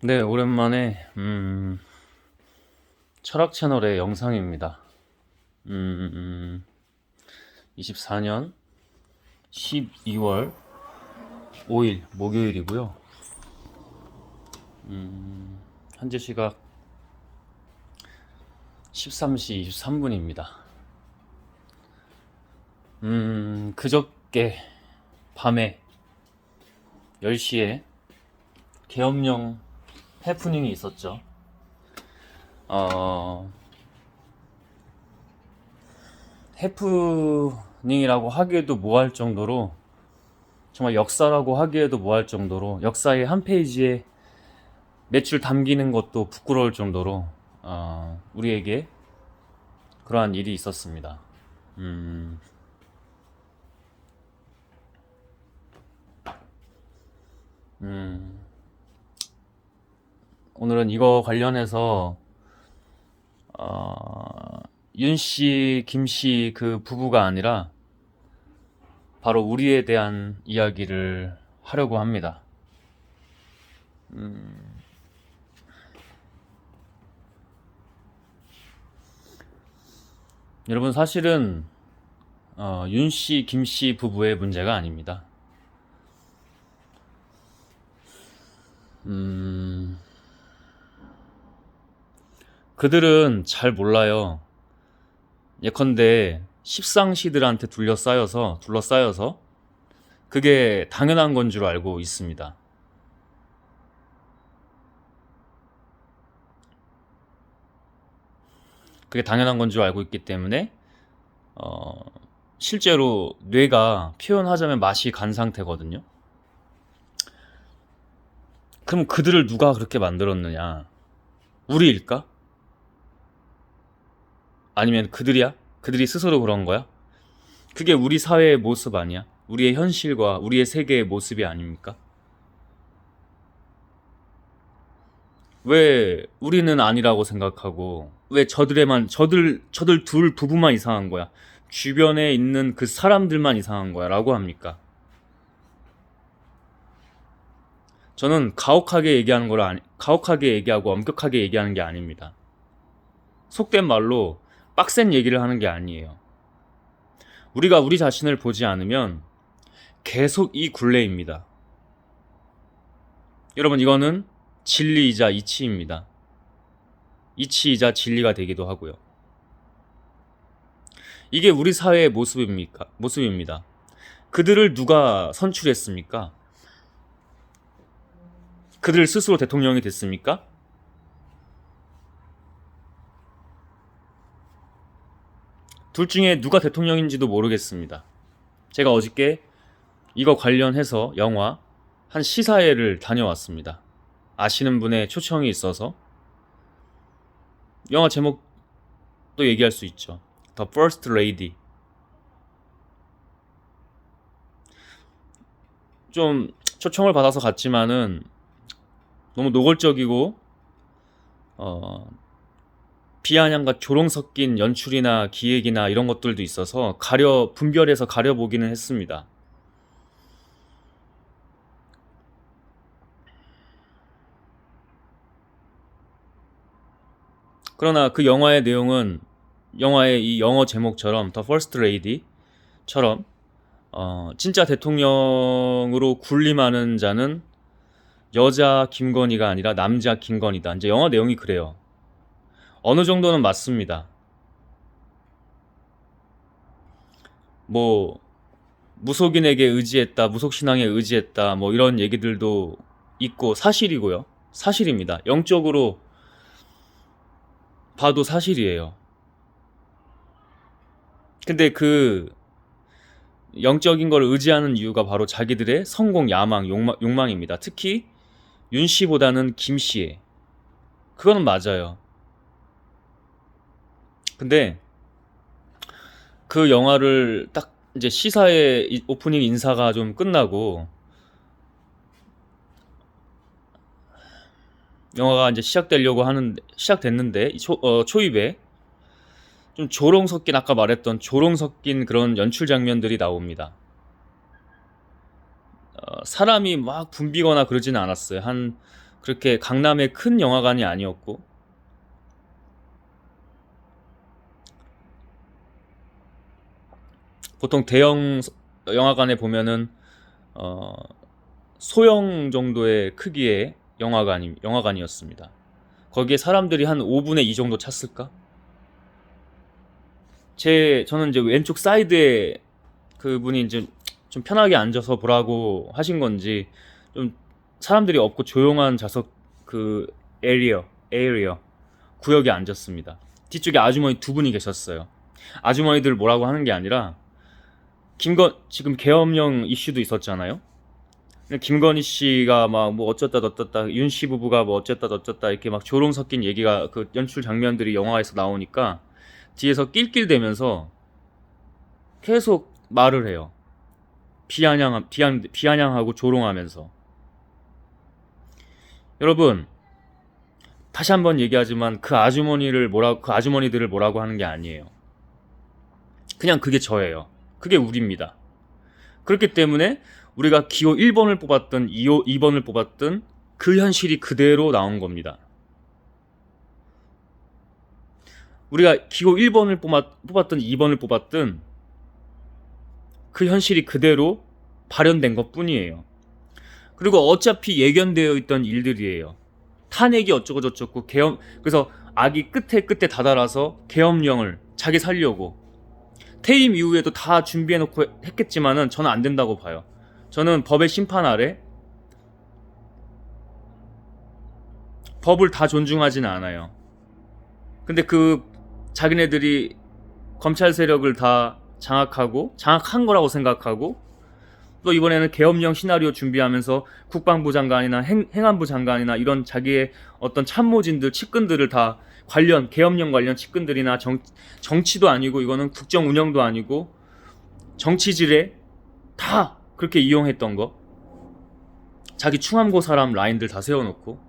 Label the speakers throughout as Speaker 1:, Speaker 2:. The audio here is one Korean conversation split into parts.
Speaker 1: 네, 오랜만에 철학 채널의 영상입니다. 24년 12월 5일 목요일이고요. 현재 시각 13시 23분입니다. 그저께 밤에 10시에 계엄령 해프닝이 있었죠. 해프닝이라고 하기에도 뭐할 정도로, 정말 역사라고 하기에도 뭐할 정도로, 역사의 한 페이지에 몇 줄 담기는 것도 부끄러울 정도로 우리에게 그러한 일이 있었습니다. 음, 음, 오늘은 이거 관련해서 윤 씨, 김 씨 그 부부가 아니라 바로 우리에 대한 이야기를 하려고 합니다. 여러분, 사실은 윤 씨, 김 씨 부부의 문제가 아닙니다. 그들은 잘 몰라요. 예컨대 십상시들한테 둘러싸여서 그게 당연한 건 줄 알고 있습니다. 그게 당연한 건 줄 알고 있기 때문에 어, 실제로 뇌가 표현하자면 맛이 간 상태거든요. 그럼 그들을 누가 그렇게 만들었느냐? 우리일까? 아니면 그들이야? 그들이 스스로 그런 거야? 그게 우리 사회의 모습 아니야? 우리의 현실과 우리의 세계의 모습이 아닙니까? 왜 우리는 아니라고 생각하고, 왜 저들 둘 부부만 이상한 거야? 주변에 있는 그 사람들만 이상한 거야? 라고 합니까? 저는 가혹하게 얘기하고 엄격하게 얘기하는 게 아닙니다. 속된 말로 빡센 얘기를 하는 게 아니에요. 우리가 우리 자신을 보지 않으면 계속 이 굴레입니다. 여러분, 이거는 진리이자 이치입니다. 이치이자 진리가 되기도 하고요. 이게 우리 사회의 모습입니다. 그들을 누가 선출했습니까? 그들 스스로 대통령이 됐습니까? 둘 중에 누가 대통령인지도 모르겠습니다. 제가 어저께 이거 관련해서 영화 한 시사회를 다녀왔습니다. 아시는 분의 초청이 있어서. 영화 제목도 얘기할 수 있죠. The First Lady. 좀 초청을 받아서 갔지만은 너무 노골적이고 어, 비아냥과 조롱 섞인 연출이나 기획이나 이런 것들도 있어서 분별해서 가려보기는 했습니다. 그러나 그 영화의 내용은, 영화의 이 영어 제목처럼 The First Lady처럼 진짜 대통령으로 군림하는 자는 여자 김건희가 아니라 남자 김건희다. 이제 영화 내용이 그래요. 어느 정도는 맞습니다. 뭐 무속인에게 의지했다, 무속신앙에 의지했다, 뭐 이런 얘기들도 있고 사실이고요. 사실입니다. 영적으로 봐도 사실이에요. 근데 그 영적인 걸 의지하는 이유가 바로 자기들의 성공, 야망, 욕망입니다. 특히 윤 씨보다는 김 씨의. 그거는 맞아요. 근데 그 영화를 딱 이제 시사의 오프닝 인사가 좀 끝나고 영화가 이제 시작됐는데 초입에 좀 아까 말했던 조롱 섞인 그런 연출 장면들이 나옵니다. 사람이 막 붐비거나 그러지는 않았어요. 한 그렇게 강남의 큰 영화관이 아니었고, 보통 대형 영화관에 보면은 어, 소형 정도의 크기의 영화관이었습니다. 거기에 사람들이 한 5분의 2 정도 찼을까? 저는 이제 왼쪽 사이드에 그분이 이제 좀 편하게 앉아서 보라고 하신 건지, 좀 사람들이 없고 조용한 좌석 그 에리어 구역에 앉았습니다. 뒤쪽에 아주머니 두 분이 계셨어요. 아주머니들 뭐라고 하는 게 아니라, 지금 계엄령 이슈도 있었잖아요. 김건희 씨가 막 뭐 어쩌다 저쩌다, 윤 씨 부부가 뭐 어쩌다 저쩌다, 이렇게 막 조롱 섞인 얘기가, 그 연출 장면들이 영화에서 나오니까 뒤에서 낄낄대면서 계속 말을 해요. 비아냥하고 조롱하면서. 여러분, 다시 한번 얘기하지만 그 아주머니들을 뭐라고 하는 게 아니에요. 그냥 그게 저예요. 그게 우리입니다. 그렇기 때문에 우리가 기호 1번을 뽑았든 2번을 뽑았든 그 현실이 그대로 나온 겁니다. 우리가 기호 1번을 뽑았든 2번을 뽑았든 그 현실이 그대로 발현된 것 뿐이에요. 그리고 어차피 예견되어 있던 일들이에요. 탄핵이 어쩌고 저쩌고, 그래서 악이 끝에 다다라서 계엄령을 자기 살려고 퇴임 이후에도 다 준비해놓고 했겠지만은 저는 안 된다고 봐요. 저는 법의 심판 아래 법을 다 존중하지는 않아요. 근데 자기네들이 검찰 세력을 다 장악한 거라고 생각하고, 또 이번에는 계엄령 시나리오 준비하면서 국방부 장관이나 행안부 장관이나 이런 자기의 어떤 참모진들, 측근들을 다 계엄령 관련 측근들이나 정치도 아니고, 이거는 국정 운영도 아니고 정치질에 다 그렇게 이용했던 거. 자기 충암고 사람 라인들 다 세워놓고.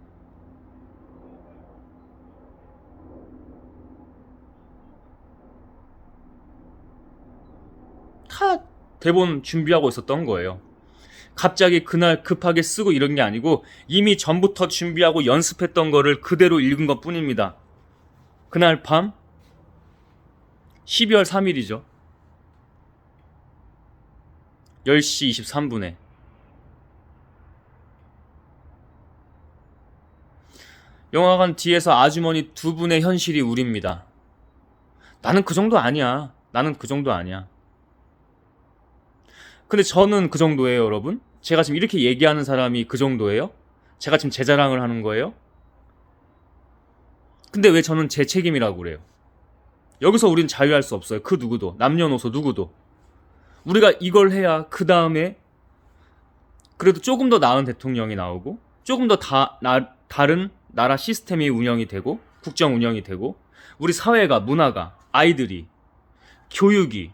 Speaker 1: 다 대본 준비하고 있었던 거예요. 갑자기 그날 급하게 쓰고 이런 게 아니고, 이미 전부터 준비하고 연습했던 거를 그대로 읽은 것 뿐입니다. 그날 밤 12월 3일이죠. 10시 23분에 영화관 뒤에서 아주머니 두 분의 현실이 우립니다. 나는 그 정도 아니야. 근데 저는 그 정도예요, 여러분. 제가 지금 이렇게 얘기하는 사람이 그 정도예요? 제가 지금 제 자랑을 하는 거예요? 근데 왜 저는 제 책임이라고 그래요? 여기서 우린 자유할 수 없어요. 그 누구도. 남녀노소 누구도. 우리가 이걸 해야 그 다음에 그래도 조금 더 나은 대통령이 나오고, 조금 더 다른 나라 시스템이 운영이 되고, 국정 운영이 되고, 우리 사회가, 문화가, 아이들이, 교육이,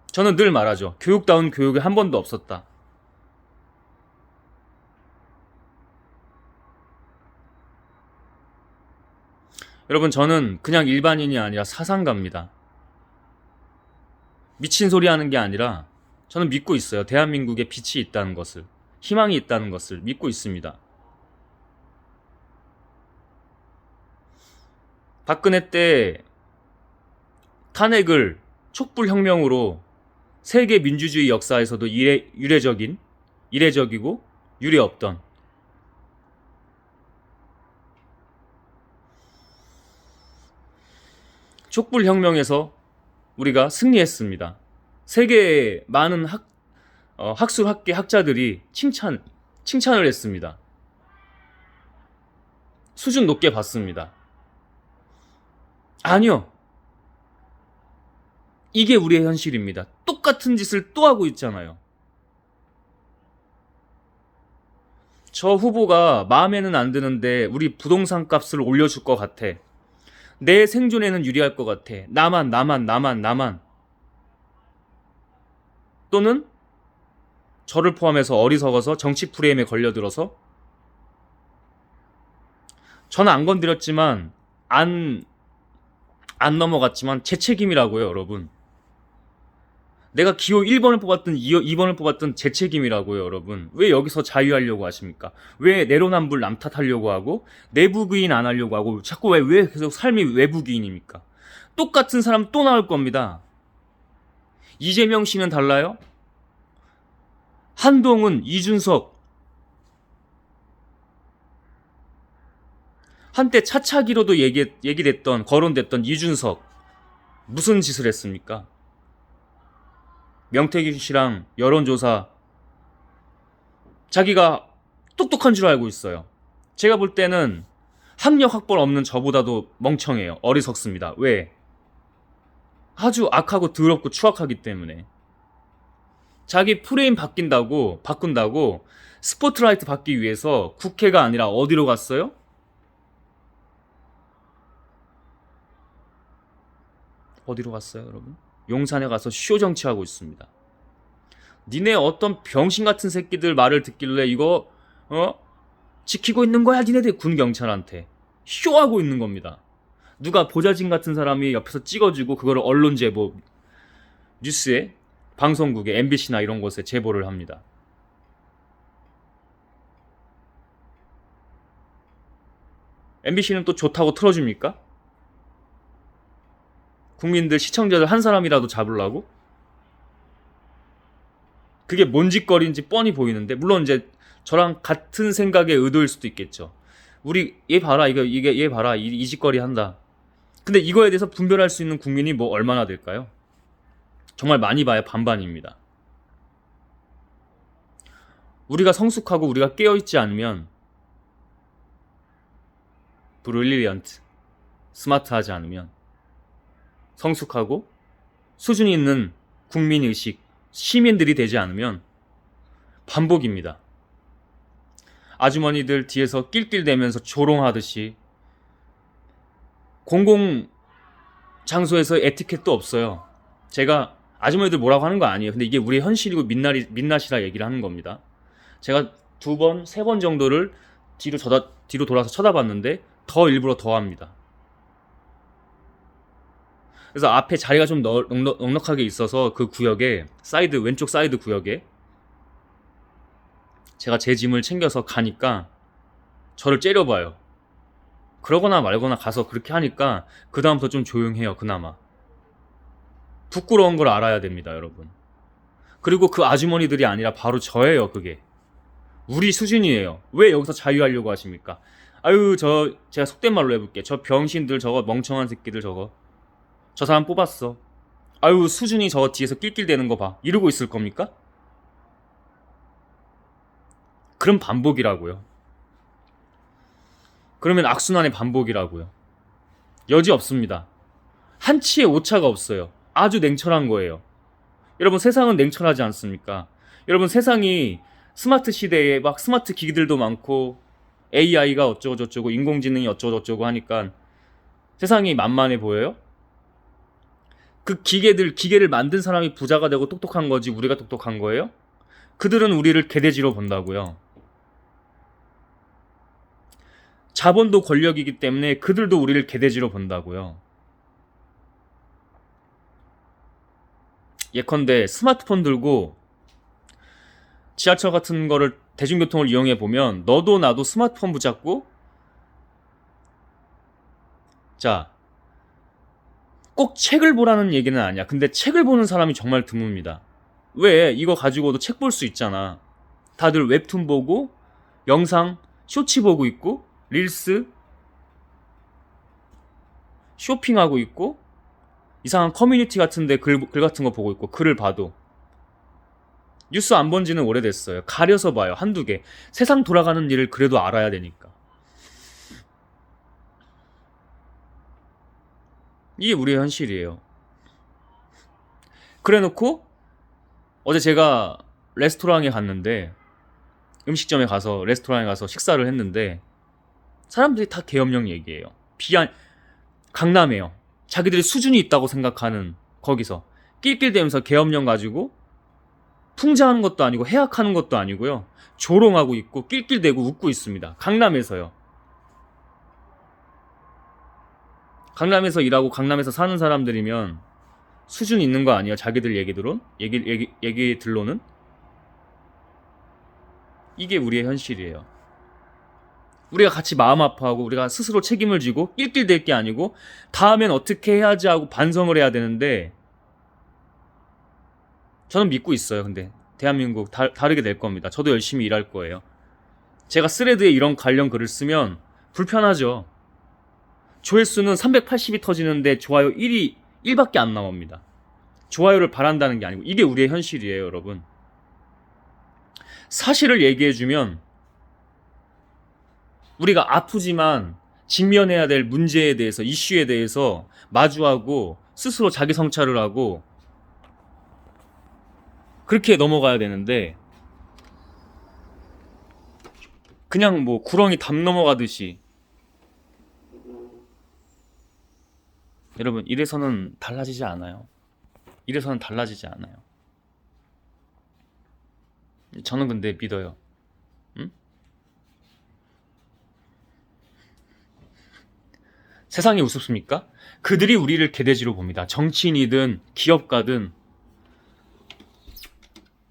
Speaker 1: 저는 늘 말하죠. 교육다운 교육이 한 번도 없었다. 여러분, 저는 그냥 일반인이 아니라 사상가입니다. 미친 소리 하는 게 아니라 저는 믿고 있어요. 대한민국에 빛이 있다는 것을, 희망이 있다는 것을 믿고 있습니다. 박근혜 때 탄핵을 촛불혁명으로 세계 민주주의 역사에서도 이례적이고 유례 없던, 촛불혁명에서 우리가 승리했습니다. 세계의 많은 학술학계 학자들이 칭찬을 했습니다. 수준 높게 봤습니다. 아니요. 이게 우리의 현실입니다. 똑같은 짓을 또 하고 있잖아요. 저 후보가 마음에는 안 드는데 우리 부동산 값을 올려줄 것 같아. 내 생존에는 유리할 것 같아. 나만. 또는 저를 포함해서 어리석어서 정치 프레임에 걸려들어서, 저는 안 건드렸지만, 안 넘어갔지만 제 책임이라고요, 여러분. 내가 기호 1번을 뽑았든 2번을 뽑았든 제 책임이라고요, 여러분. 왜 여기서 자유하려고 하십니까? 왜 내로남불 남 탓하려고 하고 내부기인 안 하려고 하고 자꾸 왜 계속 삶이 외부기인입니까? 똑같은 사람 또 나올 겁니다. 이재명 씨는 달라요? 한동훈, 이준석, 한때 차차기로도 얘기됐던 거론됐던 이준석 무슨 짓을 했습니까? 명태균 씨랑 여론조사 자기가 똑똑한 줄 알고 있어요. 제가 볼 때는 학력 학벌 없는 저보다도 멍청해요. 어리석습니다. 왜? 아주 악하고 더럽고 추악하기 때문에. 자기 프레임 바꾼다고 스포트라이트 받기 위해서 국회가 아니라 어디로 갔어요? 어디로 갔어요, 여러분? 용산에 가서 쇼 정치하고 있습니다. 니네 어떤 병신 같은 새끼들 말을 듣길래 이거 지키고 있는 거야, 니네들 군 경찰한테. 쇼하고 있는 겁니다. 누가 보좌진 같은 사람이 옆에서 찍어주고 그거를 언론 제보, 뉴스에, 방송국에, MBC나 이런 곳에 제보를 합니다. MBC는 또 좋다고 틀어줍니까? 국민들, 시청자들 한 사람이라도 잡으려고? 그게 뭔 짓거리인지 뻔히 보이는데, 물론 이제 저랑 같은 생각의 의도일 수도 있겠죠. 우리 얘 봐라, 이게 얘 봐라, 이 짓거리 한다. 근데 이거에 대해서 분별할 수 있는 국민이 뭐 얼마나 될까요? 정말 많이 봐야 반반입니다. 우리가 성숙하고 우리가 깨어있지 않으면 브릴리언트, 스마트하지 않으면 성숙하고 수준이 있는 국민의식, 시민들이 되지 않으면 반복입니다. 아주머니들 뒤에서 낄낄대면서 조롱하듯이 공공 장소에서 에티켓도 없어요. 제가 아주머니들 뭐라고 하는 거 아니에요. 근데 이게 우리의 현실이고 민낯이라 얘기를 하는 겁니다. 제가 2번, 3번 정도를 뒤로 돌아서 쳐다봤는데 더 일부러 더 합니다. 그래서 앞에 자리가 좀 넉넉하게 있어서 그 구역에 왼쪽 사이드 구역에 제가 제 짐을 챙겨서 가니까 저를 째려봐요. 그러거나 말거나 가서 그렇게 하니까 그 다음부터 좀 조용해요. 그나마. 부끄러운 걸 알아야 됩니다, 여러분. 그리고 그 아주머니들이 아니라 바로 저예요. 그게 우리 수준이에요. 왜 여기서 자유하려고 하십니까? 아유, 제가 속된 말로 해볼게. 저 병신들, 저거 멍청한 새끼들, 저 사람 뽑았어. 아유, 수준이 저 뒤에서 낄낄대는 거 봐. 이러고 있을 겁니까? 그럼 반복이라고요. 그러면 악순환의 반복이라고요. 여지 없습니다. 한치의 오차가 없어요. 아주 냉철한 거예요. 여러분, 세상은 냉철하지 않습니까? 여러분, 세상이 스마트 시대에 막 스마트 기기들도 많고 AI가 어쩌고 저쩌고 인공지능이 어쩌고 저쩌고 하니까 세상이 만만해 보여요? 그 기계를 만든 사람이 부자가 되고 똑똑한 거지 우리가 똑똑한 거예요? 그들은 우리를 개돼지로 본다고요. 자본도 권력이기 때문에 그들도 우리를 개돼지로 본다고요. 예컨대 스마트폰 들고 지하철 같은 거를 대중교통을 이용해 보면 너도 나도 스마트폰 붙잡고 자, 꼭 책을 보라는 얘기는 아니야. 근데 책을 보는 사람이 정말 드뭅니다. 왜? 이거 가지고도 책 볼 수 있잖아. 다들 웹툰 보고 영상 쇼츠 보고 있고 릴스 쇼핑하고 있고 이상한 커뮤니티 같은데 글 같은 거 보고 있고 글을 봐도 뉴스 안 본 지는 오래됐어요. 가려서 봐요. 한두 개. 세상 돌아가는 일을 그래도 알아야 되니까. 이게 우리의 현실이에요. 그래놓고 어제 제가 레스토랑에 갔는데 음식점에 가서 레스토랑에 가서 식사를 했는데 사람들이 다 계엄령 얘기해요. 강남에요. 자기들이 수준이 있다고 생각하는 거기서 낄낄대면서 계엄령 가지고 풍자하는 것도 아니고 해악하는 것도 아니고요. 조롱하고 있고 낄낄대고 웃고 있습니다. 강남에서요. 강남에서 일하고 강남에서 사는 사람들이면 수준 있는 거 아니에요? 자기들 얘기들로는 이게 우리의 현실이에요. 우리가 같이 마음 아파하고 우리가 스스로 책임을 지고 낄낄댈 게 아니고 다음엔 어떻게 해야지 하고 반성을 해야 되는데 저는 믿고 있어요. 근데 대한민국 다르게 될 겁니다. 저도 열심히 일할 거예요. 제가 스레드에 이런 관련 글을 쓰면 불편하죠. 조회수는 380이 터지는데 좋아요 1밖에 안 나옵니다. 좋아요를 바란다는 게 아니고 이게 우리의 현실이에요, 여러분. 사실을 얘기해주면 우리가 아프지만 직면해야 될 문제에 대해서, 이슈에 대해서 마주하고 스스로 자기 성찰을 하고 그렇게 넘어가야 되는데 그냥 뭐 구렁이 담 넘어가듯이 여러분 이래서는 달라지지 않아요. 이래서는 달라지지 않아요. 저는 근데 믿어요. 응? 세상이 우습습니까? 그들이 우리를 개돼지로 봅니다. 정치인이든 기업가든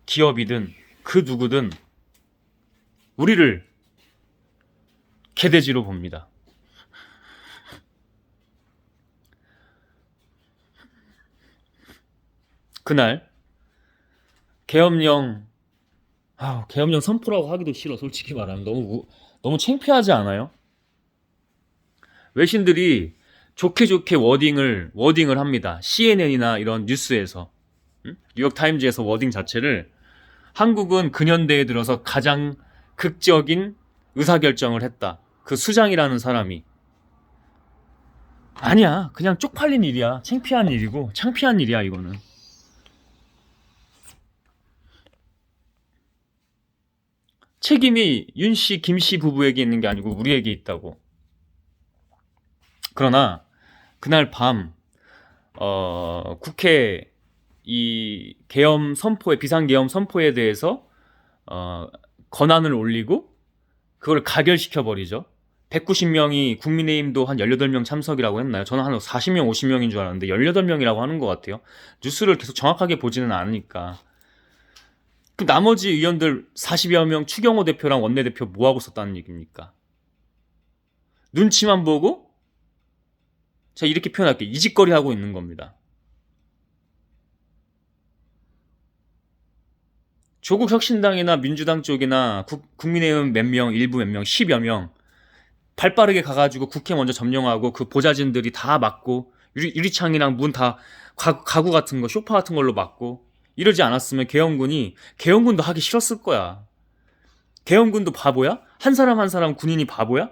Speaker 1: 기업이든 그 누구든 우리를 개돼지로 봅니다. 그날 계엄령 계엄령 선포라고 하기도 싫어. 솔직히 말하면 너무 창피하지 않아요? 외신들이 좋게 좋게 워딩을 합니다. CNN이나 이런 뉴스에서 뉴욕타임즈에서 워딩 자체를 한국은 근현대에 들어서 가장 극적인 의사결정을 했다. 그 수장이라는 사람이 아니야. 그냥 쪽팔린 일이야. 창피한 일이고 창피한 일이야 이거는. 책임이 윤씨, 김씨 부부에게 있는 게 아니고 우리에게 있다고. 그러나 그날 밤 국회 이 계엄 선포에 비상계엄 선포에 대해서 권한을 올리고 그걸 가결시켜 버리죠. 190명이 국민의힘도 한 18명 참석이라고 했나요? 저는 한 40명, 50명인 줄 알았는데 18명이라고 하는 것 같아요. 뉴스를 계속 정확하게 보지는 않으니까. 그 나머지 의원들 40여 명 추경호 대표랑 원내대표 뭐하고 있었다는 얘기입니까? 눈치만 보고 제가 이렇게 표현할게요. 이짓거리 하고 있는 겁니다. 조국 혁신당이나 민주당 쪽이나 국민의힘 몇 명, 일부 몇 명, 10여 명 발빠르게 가가지고 국회 먼저 점령하고 그 보좌진들이 다 막고 유리창이랑 문 다 가구 같은 거, 소파 같은 걸로 막고 이러지 않았으면 계엄군도 하기 싫었을 거야. 계엄군도 바보야? 한 사람 한 사람 군인이 바보야?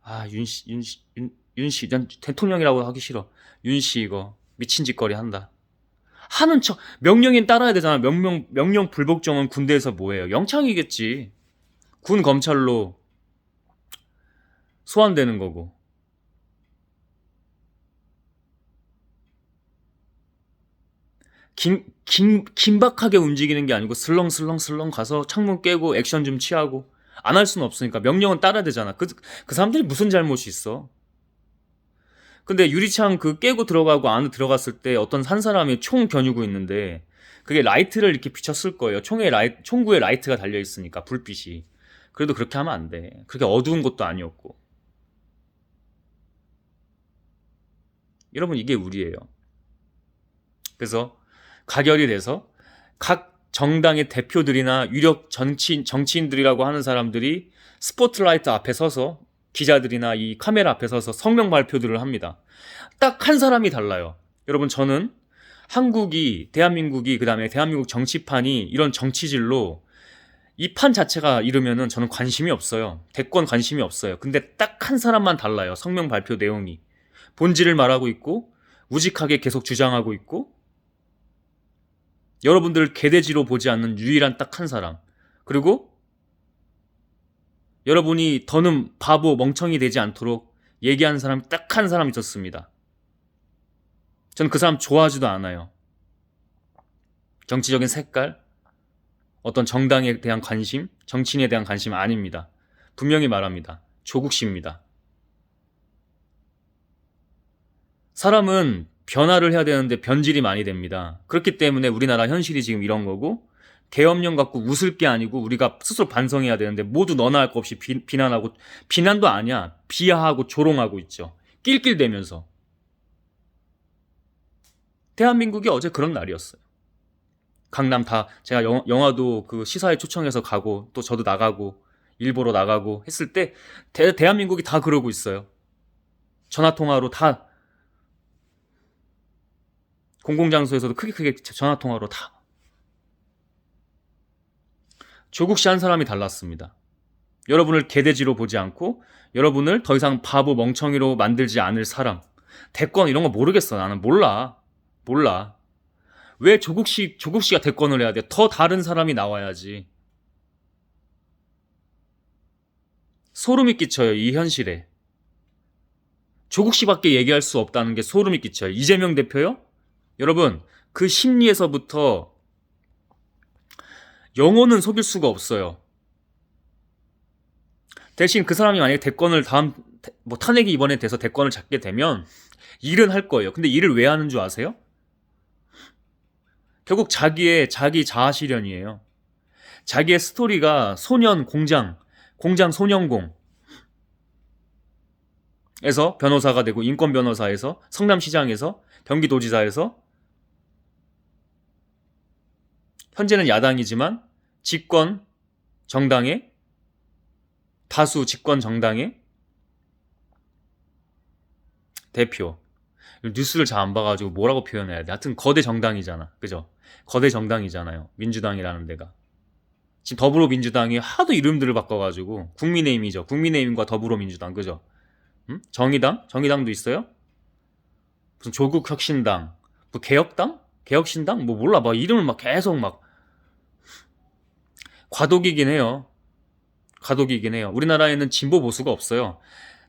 Speaker 1: 아, 윤씨, 난 대통령이라고 하기 싫어. 윤씨 이거 미친 짓거리 한다. 하는 척, 명령엔 따라야 되잖아. 명령 불복종은 군대에서 뭐예요? 영창이겠지. 군 검찰로 소환되는 거고. 긴박하게 움직이는 게 아니고 슬렁슬렁 가서 창문 깨고 액션 좀 취하고 안 할 수는 없으니까 명령은 따라야 되잖아. 그 사람들이 무슨 잘못이 있어? 근데 유리창 깨고 들어가고 안에 들어갔을 때 어떤 한 사람이 총 겨누고 있는데 그게 라이트를 이렇게 비쳤을 거예요. 총구에 라이트가 달려 있으니까 불빛이. 그래도 그렇게 하면 안 돼. 그렇게 어두운 것도 아니었고. 여러분 이게 우리예요. 그래서 가결이 돼서 각 정당의 대표들이나 유력 정치인들이라고 하는 사람들이 스포트라이트 앞에 서서 기자들이나 이 카메라 앞에 서서 성명 발표들을 합니다. 딱 한 사람이 달라요. 여러분 저는 대한민국이 그다음에 대한민국 정치판이 이런 정치질로 이 판 자체가 이러면은 저는 관심이 없어요. 대권 관심이 없어요. 근데 딱 한 사람만 달라요. 성명 발표 내용이. 본질을 말하고 있고 우직하게 계속 주장하고 있고 여러분들을 개돼지로 보지 않는 유일한 딱 한 사람. 그리고 여러분이 더는 바보 멍청이 되지 않도록 얘기하는 사람이 딱 한 사람 있었습니다. 전 그 사람 좋아하지도 않아요. 정치적인 색깔, 어떤 정당에 대한 관심, 정치인에 대한 관심 아닙니다. 분명히 말합니다. 조국 씨입니다. 사람은 변화를 해야 되는데 변질이 많이 됩니다. 그렇기 때문에 우리나라 현실이 지금 이런 거고, 계엄령 갖고 웃을 게 아니고 우리가 스스로 반성해야 되는데 모두 너나 할 거 없이 비난하고, 비난도 아니야, 비하하고 조롱하고 있죠. 낄낄대면서. 대한민국이 어제 그런 날이었어요. 강남 다, 제가 영화도 그 시사회 초청해서 가고 또 저도 나가고 일보러 나가고 했을 때 대한민국이 다 그러고 있어요. 전화통화로 다, 공공장소에서도 크게 전화통화로 다. 조국 씨 한 사람이 달랐습니다. 여러분을 개돼지로 보지 않고 여러분을 더 이상 바보 멍청이로 만들지 않을 사람. 대권 이런 거 모르겠어. 나는 몰라. 왜 조국 씨가 대권을 해야 돼? 더 다른 사람이 나와야지. 소름이 끼쳐요, 이 현실에. 조국 씨밖에 얘기할 수 없다는 게 소름이 끼쳐요. 이재명 대표요? 여러분, 그 심리에서부터 영혼은 속일 수가 없어요. 대신 그 사람이 만약에 대권을 탄핵이 이번에 돼서 대권을 잡게 되면 일은 할 거예요. 근데 일을 왜 하는 줄 아세요? 결국 자기 자아 실현이에요. 자기의 스토리가 공장 소년공에서 변호사가 되고, 인권 변호사에서, 성남시장에서, 경기도지사에서, 현재는 야당이지만 다수 집권 정당의 대표. 뉴스를 잘 안 봐가지고 뭐라고 표현해야 돼. 하여튼 거대 정당이잖아. 그죠? 거대 정당이잖아요. 민주당이라는 데가. 지금 더불어민주당이 하도 이름들을 바꿔가지고, 국민의힘이죠. 국민의힘과 더불어민주당. 그죠? 정의당도 있어요? 무슨 조국혁신당, 뭐 개혁당? 개혁신당? 뭐 몰라. 막 이름을 막 계속 막. 과도기긴 해요. 우리나라에는 진보 보수가 없어요.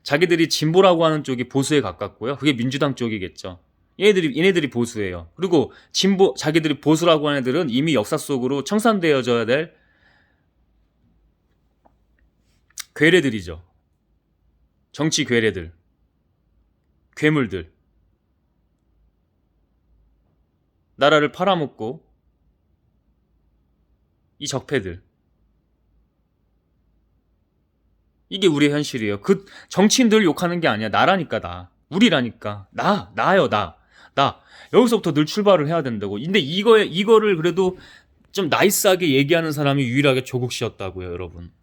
Speaker 1: 자기들이 진보라고 하는 쪽이 보수에 가깝고요. 그게 민주당 쪽이겠죠. 얘네들이 보수예요. 그리고 자기들이 보수라고 하는 애들은 이미 역사 속으로 청산되어져야 될 괴뢰들이죠. 정치 괴뢰들, 괴물들. 나라를 팔아먹고, 이 적폐들. 이게 우리의 현실이에요. 그 정치인들 욕하는 게 아니야. 나라니까, 나. 우리라니까. 나요. 여기서부터 늘 출발을 해야 된다고. 근데 이거를 그래도 좀 나이스하게 얘기하는 사람이 유일하게 조국 씨였다고요, 여러분.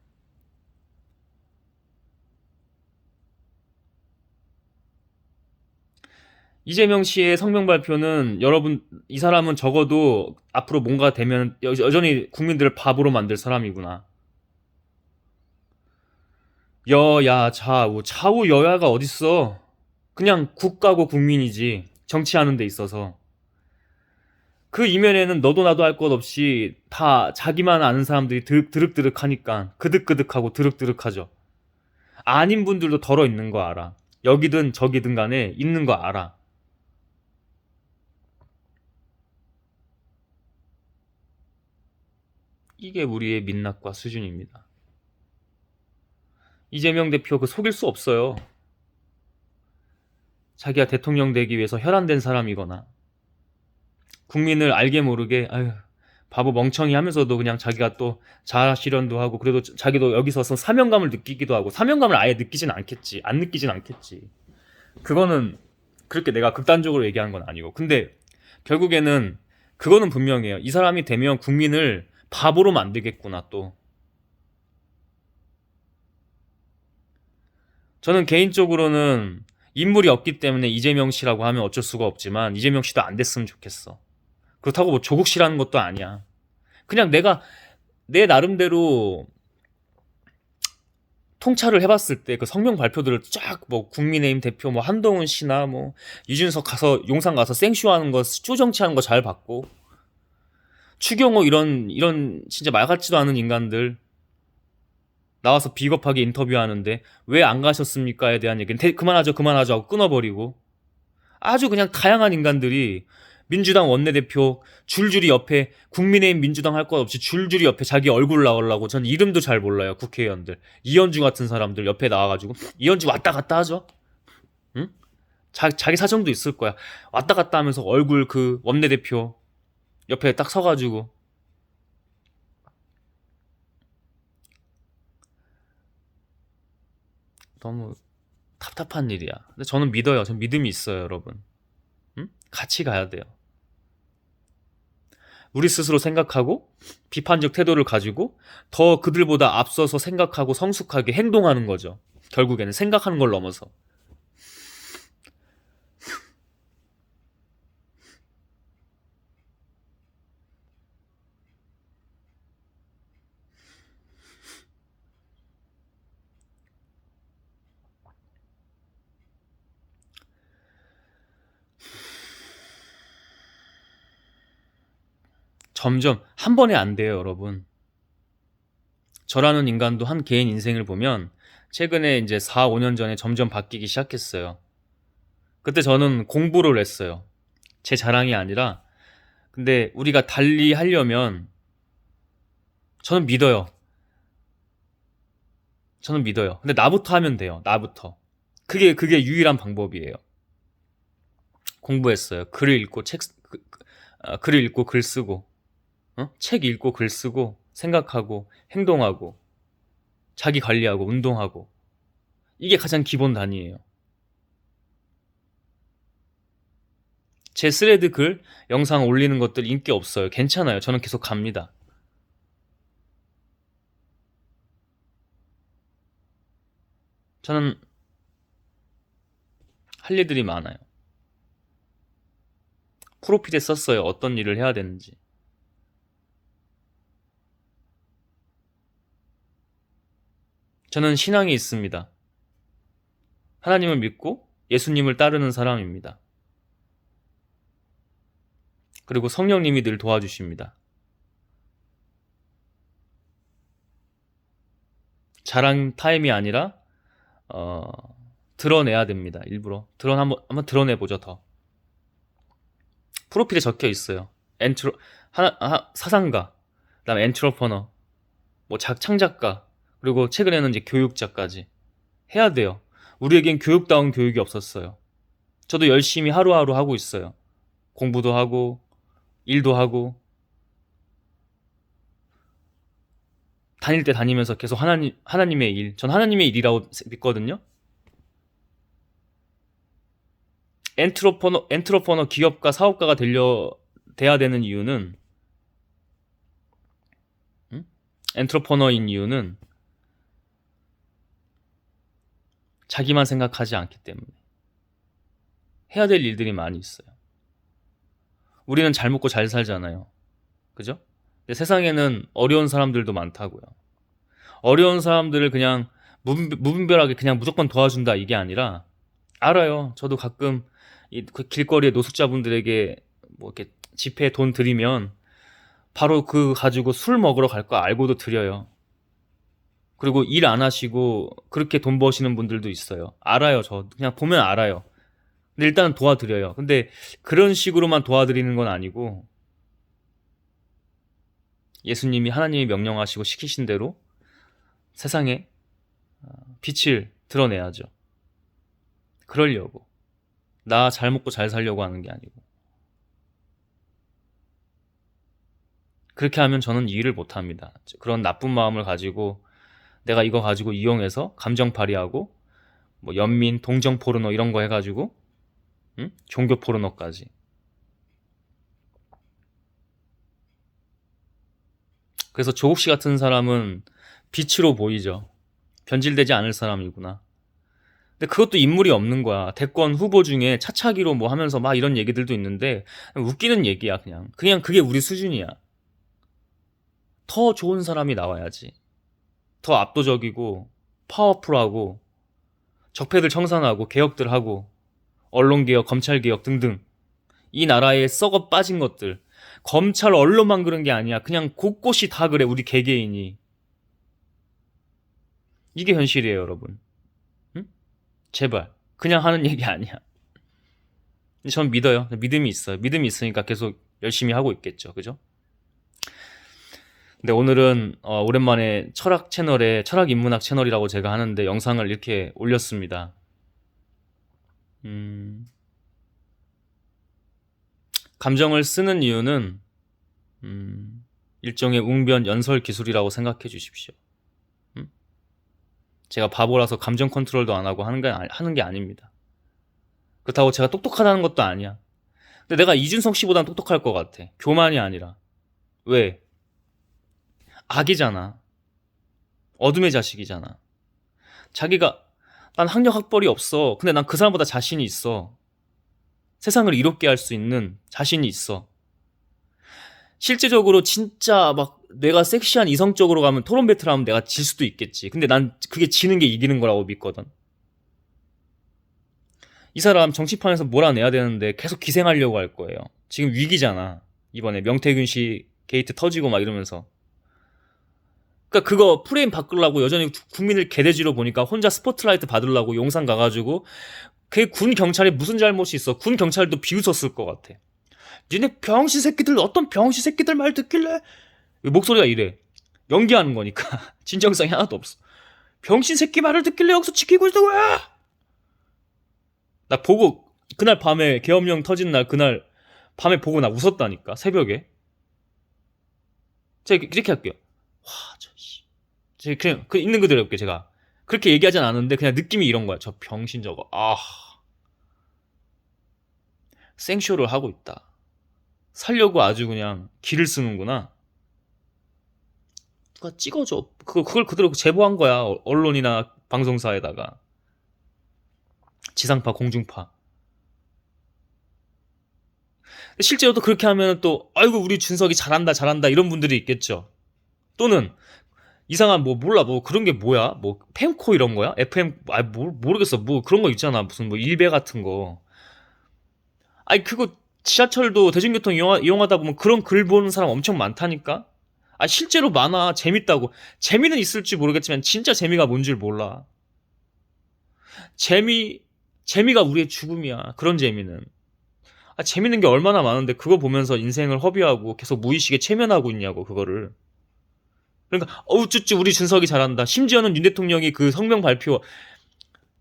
Speaker 1: 이재명 씨의 성명 발표는, 여러분, 이 사람은 적어도 앞으로 뭔가 되면 여전히 국민들을 바보로 만들 사람이구나. 여야 좌우 여야가 어딨어. 그냥 국가고 국민이지, 정치하는 데 있어서. 그 이면에는 너도 나도 할 것 없이 다 자기만 아는 사람들이 드륵드륵하니까 그득그득하고 드륵드륵하죠. 아닌 분들도 덜어 있는 거 알아. 여기든 저기든 간에 있는 거 알아. 이게 우리의 민낯과 수준입니다. 이재명 대표 속일 수 없어요. 자기가 대통령 되기 위해서 혈안된 사람이거나, 국민을 알게 모르게 바보 멍청이 하면서도 그냥 자기가 또 자아 실현도 하고, 그래도 자기도 여기서 사명감을 느끼기도 하고. 사명감을 아예 안 느끼진 않겠지. 그거는 그렇게 내가 극단적으로 얘기한 건 아니고. 근데 결국에는 그거는 분명해요. 이 사람이 되면 국민을 바보로 만들겠구나. 또 저는 개인적으로는 인물이 없기 때문에 이재명 씨라고 하면 어쩔 수가 없지만, 이재명 씨도 안 됐으면 좋겠어. 그렇다고 뭐 조국 씨라는 것도 아니야. 그냥 내가 내 나름대로 통찰을 해봤을 때 그 성명 발표들을 쫙, 뭐 국민의힘 대표 뭐 한동훈 씨나 뭐 유준석 용산 가서 생쇼하는 거, 쪼정치하는 거 잘 봤고, 추경호 이런 진짜 말 같지도 않은 인간들 나와서 비겁하게 인터뷰하는데 왜 안 가셨습니까에 대한 얘기는 그만하죠 하고 끊어버리고, 아주 그냥 다양한 인간들이, 민주당 원내대표 줄줄이 옆에, 국민의힘 민주당 할 것 없이 줄줄이 옆에 자기 얼굴 나오려고, 전 이름도 잘 몰라요. 국회의원들, 이현주 같은 사람들 옆에 나와가지고, 이현주 왔다 갔다 하죠. 응? 자기 사정도 있을 거야. 왔다 갔다 하면서 얼굴 그 원내대표 옆에 딱 서가지고 너무 답답한 일이야. 근데 저는 믿어요. 전 믿음이 있어요, 여러분. 응? 같이 가야 돼요. 우리 스스로 생각하고 비판적 태도를 가지고 더 그들보다 앞서서 생각하고 성숙하게 행동하는 거죠. 결국에는 생각하는 걸 넘어서. 점점 한 번에 안 돼요, 여러분. 저라는 인간도 한 개인 인생을 보면 최근에 이제 4, 5년 전에 점점 바뀌기 시작했어요. 그때 저는 공부를 했어요. 제 자랑이 아니라 근데 우리가 달리 하려면 저는 믿어요. 저는 믿어요. 근데 나부터 하면 돼요. 나부터. 그게 유일한 방법이에요. 공부했어요. 글을 읽고 글 쓰고, 책 읽고 글 쓰고, 생각하고, 행동하고, 자기 관리하고, 운동하고. 이게 가장 기본 단위예요. 제 스레드 글, 영상 올리는 것들 인기 없어요. 괜찮아요. 저는 계속 갑니다. 저는 할 일들이 많아요. 프로필에 썼어요. 어떤 일을 해야 되는지. 저는 신앙이 있습니다. 하나님을 믿고 예수님을 따르는 사람입니다. 그리고 성령님이 늘 도와주십니다. 자랑 타임이 아니라 드러내야 됩니다. 일부러 한번 드러내보죠. 더 프로필에 적혀 있어요. 사상가, 그다음에 엔트러퍼너, 뭐 창작가, 그리고 최근에는 이제 교육자까지 해야 돼요. 우리에겐 교육다운 교육이 없었어요. 저도 열심히 하루하루 하고 있어요. 공부도 하고 일도 하고 다닐 때 다니면서 계속 하나님의 일, 전 하나님의 일이라고 믿거든요. 엔트러퍼너 기업가 사업가가 돼야 되는 이유는 엔트러퍼너인 이유는 자기만 생각하지 않기 때문에 해야 될 일들이 많이 있어요. 우리는 잘 먹고 잘 살잖아요. 그죠? 근데 세상에는 어려운 사람들도 많다고요. 어려운 사람들을 그냥 무분별하게 그냥 무조건 도와준다 이게 아니라 알아요. 저도 가끔 그 길거리에 노숙자분들에게 뭐 이렇게 지폐에 돈 드리면 바로 그 가지고 술 먹으러 갈 거 알고도 드려요. 그리고 일 안 하시고 그렇게 돈 버시는 분들도 있어요. 알아요. 저 그냥 보면 알아요. 근데 일단은 도와드려요. 근데 그런 식으로만 도와드리는 건 아니고 예수님이 하나님이 명령하시고 시키신 대로 세상에 빛을 드러내야죠. 그러려고. 나 잘 먹고 잘 살려고 하는 게 아니고. 그렇게 하면 저는 이 일을 못합니다. 그런 나쁜 마음을 가지고 내가 이거 가지고 이용해서 감정 발휘하고 뭐 연민, 동정 포르노 이런 거 해가지고 종교 포르노까지. 그래서 조국 씨 같은 사람은 빛으로 보이죠. 변질되지 않을 사람이구나. 근데 그것도 인물이 없는 거야. 대권 후보 중에 차차기로 뭐 하면서 막 이런 얘기들도 있는데 웃기는 얘기야 그냥. 그냥 그게 우리 수준이야. 더 좋은 사람이 나와야지. 더 압도적이고 파워풀하고 적폐들 청산하고 개혁들 하고 언론개혁, 검찰개혁 등등 이 나라에 썩어 빠진 것들 검찰 언론만 그런 게 아니야. 그냥 곳곳이 다 그래 우리 개개인이. 이게 현실이에요 여러분. 응? 제발 그냥 하는 얘기 아니야. 전 믿어요. 믿음이 있어요. 믿음이 있으니까 계속 열심히 하고 있겠죠. 그죠? 근데 오늘은 오랜만에 철학 인문학 채널이라고 제가 하는데 영상을 이렇게 올렸습니다. 음, 감정을 쓰는 이유는 일종의 웅변 연설 기술이라고 생각해 주십시오. 음? 제가 바보라서 감정 컨트롤도 안 하고 하는 게 아닙니다. 그렇다고 제가 똑똑하다는 것도 아니야. 근데 내가 이준석 씨보단 똑똑할 것 같아. 교만이 아니라. 왜? 악이잖아. 어둠의 자식이잖아. 자기가 난 학력 학벌이 없어. 근데 난 그 사람보다 자신이 있어. 세상을 이롭게 할 수 있는 자신이 있어. 실제적으로 진짜 막 내가 섹시한 이성적으로 가면 토론 배틀 하면 내가 질 수도 있겠지. 근데 난 그게 지는 게 이기는 거라고 믿거든. 이 사람 정치판에서 몰아내야 되는데 계속 기생하려고 할 거예요. 지금 위기잖아. 이번에 명태균 씨 게이트 터지고 막 이러면서. 그러니까 그거 프레임 바꾸려고 여전히 국민을 개돼지로 보니까 혼자 스포트라이트 받으려고 용산 가가지고 그 군 경찰에 무슨 잘못이 있어. 군 경찰도 비웃었을 것 같아. 니네 병신 새끼들 어떤 병신 새끼들 말 듣길래 목소리가 이래. 연기하는 거니까 진정성이 하나도 없어. 병신 새끼 말을 듣길래 여기서 지키고 있는 거야. 나 보고 그날 밤에 계엄령 터진 날 그날 밤에 보고 나 웃었다니까. 새벽에. 제가 이렇게 할게요. 와, 제가 그냥 있는 그대로 해볼게요. 제가 그렇게 얘기하진 않았는데 그냥 느낌이 이런 거야. 저 병신 저거. 생쇼를 하고 있다. 살려고 아주 그냥 기를 쓰는구나. 누가 찍어줘. 그걸 그대로 제보한 거야. 언론이나 방송사에다가. 지상파, 공중파. 실제로도 그렇게 하면 또 아이고 우리 준석이 잘한다 이런 분들이 있겠죠. 또는 이상한 뭐 몰라 뭐 그런 게 뭐야? 뭐 펜코 이런 거야? FM 모르겠어. 뭐 그런 거 있잖아. 무슨 뭐 일베 같은 거. 아니 그거 지하철도 대중교통 이용하다 보면 그런 글 보는 사람 엄청 많다니까. 아 실제로 많아. 재밌다고. 재미는 있을지 모르겠지만 진짜 재미가 뭔 줄 몰라. 재미가 우리의 죽음이야. 그런 재미는. 재밌는 게 얼마나 많은데 그거 보면서 인생을 허비하고 계속 무의식에 체면하고 있냐고 그거를. 그러니까 어우쭈쭈 우리 준석이 잘한다. 심지어는 윤 대통령이 그 성명 발표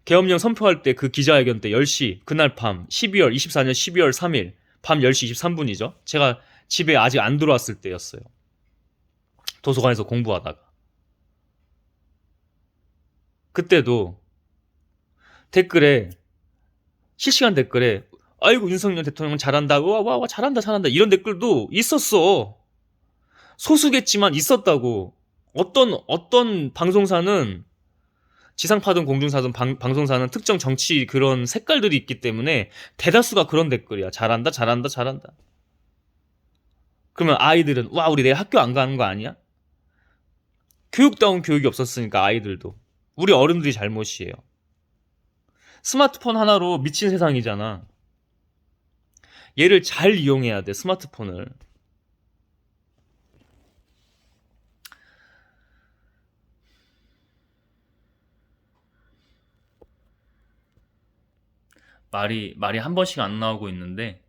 Speaker 1: 계엄령 선포할 때 그 기자회견 때 10시 그날 밤 24년 12월 3일 밤 10시 23분이죠. 제가 집에 아직 안 들어왔을 때였어요. 도서관에서 공부하다가. 그때도 댓글에 실시간 댓글에 아이고 윤석열 대통령 잘한다. 와 잘한다 이런 댓글도 있었어. 소수겠지만 있었다고. 어떤 방송사는 지상파든 공중사든 방송사는 특정 정치 그런 색깔들이 있기 때문에 대다수가 그런 댓글이야. 잘한다. 그러면 아이들은 와 우리 내일 학교 안 가는 거 아니야? 교육다운 교육이 없었으니까 아이들도. 우리 어른들이 잘못이에요. 스마트폰 하나로 미친 세상이잖아. 얘를 잘 이용해야 돼. 스마트폰을. 말이 한 번씩 안 나오고 있는데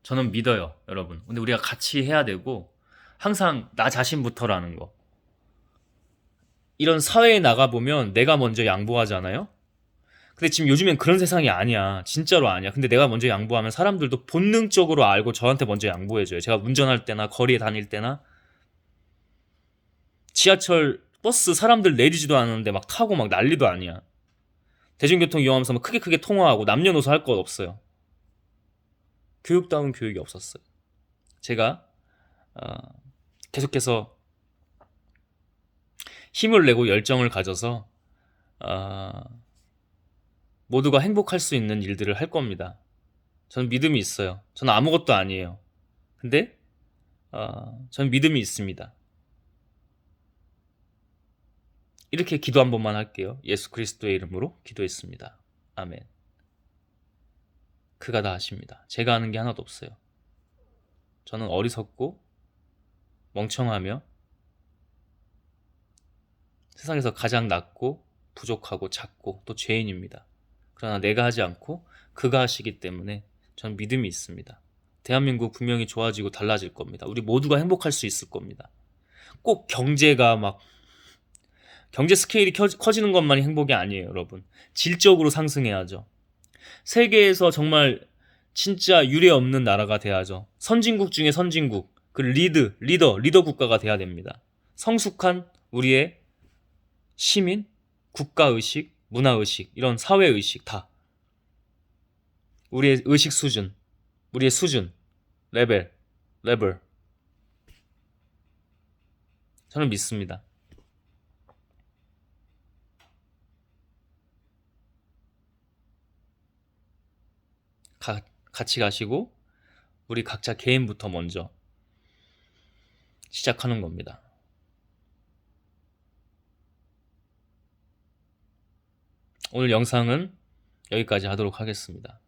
Speaker 1: 저는 믿어요, 여러분. 근데 우리가 같이 해야 되고 항상 나 자신부터라는 거. 이런 사회에 나가보면 내가 먼저 양보하잖아요? 근데 지금 요즘엔 그런 세상이 아니야. 진짜로 아니야. 근데 내가 먼저 양보하면 사람들도 본능적으로 알고 저한테 먼저 양보해줘요. 제가 운전할 때나 거리에 다닐 때나 지하철, 버스 사람들 내리지도 않는데 막 타고 막 난리도 아니야. 대중교통 이용하면서 막 크게 통화하고 남녀노소 할 것 없어요. 교육다운 교육이 없었어요. 제가 계속해서 힘을 내고 열정을 가져서 모두가 행복할 수 있는 일들을 할 겁니다. 저는 믿음이 있어요. 저는 아무것도 아니에요. 근데 저는 믿음이 있습니다. 이렇게 기도 한 번만 할게요. 예수 그리스도의 이름으로 기도했습니다. 아멘. 그가 다 하십니다. 제가 하는 게 하나도 없어요. 저는 어리석고 멍청하며 세상에서 가장 낮고 부족하고 작고 또 죄인입니다. 그러나 내가 하지 않고 그가 하시기 때문에 저는 믿음이 있습니다. 대한민국 분명히 좋아지고 달라질 겁니다. 우리 모두가 행복할 수 있을 겁니다. 꼭 경제 스케일이 커지는 것만이 행복이 아니에요, 여러분. 질적으로 상승해야죠. 세계에서 정말 진짜 유례 없는 나라가 돼야죠. 선진국 중에 선진국, 그 리더 국가가 돼야 됩니다. 성숙한 우리의 시민, 국가의식, 문화의식, 이런 사회의식 다. 우리의 의식 수준, 우리의 수준, 레벨. 저는 믿습니다. 같이 가시고 우리 각자 개인부터 먼저 시작하는 겁니다. 오늘 영상은 여기까지 하도록 하겠습니다.